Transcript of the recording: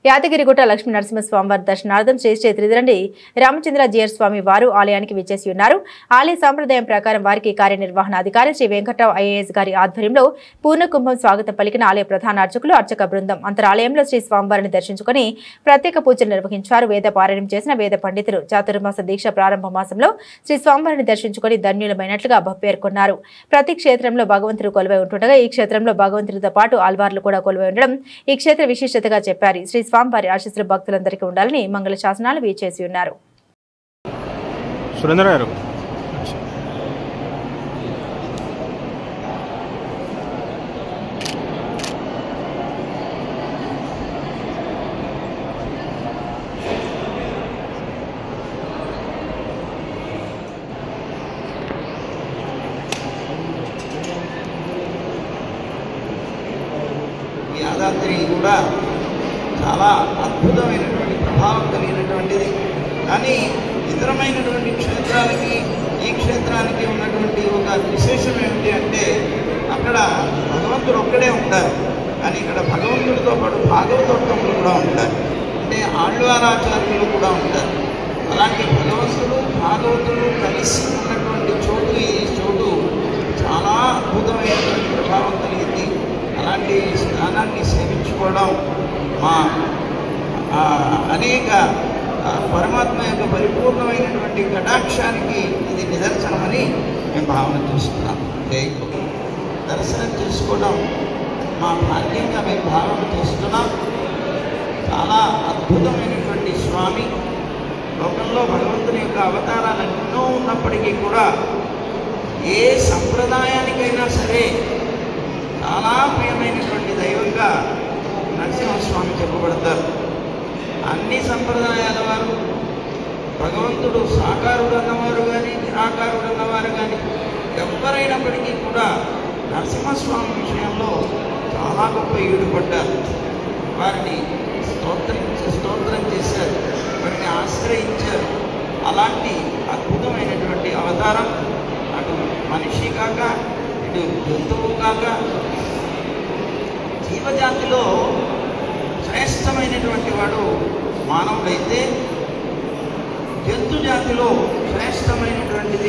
యాదగిరిగుట్ట లక్ష్మీ నరసింహస్వామి వారి దర్శనార్థం శ్రీ త్రిదండి రామచంద్ర జీయర్ స్వామి వారు ఆలయానికి విచ్చేసి ఉన్నారు. ఆలయ సంప్రదాయం ప్రకారం వారికి కార్యనిర్వహణాధికారి శ్రీ వెంకట్రావు ఐఏఎస్ గారి ఆధ్వర్యంలో పూర్ణకుంభం స్వాగతం పలికిన ఆలయ ప్రధాన అర్చకులు అర్చక బృందం అంతరాలయంలో శ్రీ స్వామివారిని దర్శించుకుని ప్రత్యేక పూజలు నిర్వహించారు. వేద పారాయణం చేసిన వేద పండితులు చాతుర్మాస దీక్ష ప్రారంభ మాసంలో శ్రీ స్వామివారిని దర్శించుకుని ధన్యులమైనట్లుగా పేర్కొన్నారు. ప్రతి క్షేత్రంలో భగవంతుడు కొలువై ఉంటుండగా ఈ క్షేత్రంలో భగవంతుడితో పాటు ఆల్వార్లు కూడా కొలువై ఉండడం ఈ క్షేత్ర విశిష్టతగా చెప్పారు. శ్రీ స్వామివారి ఆశీస్సులు భక్తులందరికీ ఉండాలని మంగళ శాసనాలు వీచేసి ఉన్నారు. యాదాద్రి కూడా చాలా అద్భుతమైనటువంటి ప్రభావం కలిగినటువంటిది. కానీ ఇతరమైనటువంటి క్షేత్రాలకి ఈ క్షేత్రానికి ఉన్నటువంటి ఒక విశేషం ఏమిటి అంటే అక్కడ భగవంతుడు ఒక్కడే ఉంటారు, కానీ ఇక్కడ భగవంతుడితో పాటు భాగవతోత్తములు కూడా ఉంటారు, అంటే ఆళ్వారాచార్యులు కూడా ఉంటారు. అలాంటి భగవంతుడు భాగవతులు కలిసి ఉన్నటువంటి చోటు ఈ చోటు చాలా అద్భుతమైనటువంటి ప్రభావం కలిగింది. అలాంటి స్థానాన్ని సేవించుకోవడం మా అనేక పరమాత్మ యొక్క పరిపూర్ణమైనటువంటి కటాక్షానికి ఇది నిదర్శనమని మేము భావన చేస్తున్నాం. దర్శనం చేసుకోవడం మా భాగ్యంగా మేము భావన చేస్తున్నాం. చాలా అద్భుతమైనటువంటి స్వామి. లోకంలో భగవంతుని యొక్క అవతారాలు ఎన్నో ఉన్నప్పటికీ కూడా ఏ సంప్రదాయానికైనా సరే చాలా ప్రియమైనటువంటి దైవంగా నరసింహస్వామి చెప్పబడతారు. అన్ని సంప్రదాయాల వారు భగవంతుడు సాకారుడు అన్నవారు కానీ నిరాకారుడు అన్నవారు కానీ ఎవరైనప్పటికీ కూడా నరసింహస్వామి విషయంలో చాలా గొప్ప ఈడుపడ్డారు. వారిని స్తోత్రం చేశారు, వారిని ఆశ్రయించారు. అలాంటి అద్భుతమైనటువంటి అవతారం అటు మనిషి కాక ఇటు జంతువు కాక జీవజాతిలో శ్రేష్టమైనటువంటి వాడు మానవుడైతే జంతు జాతిలో శ్రేష్టమైనటువంటిది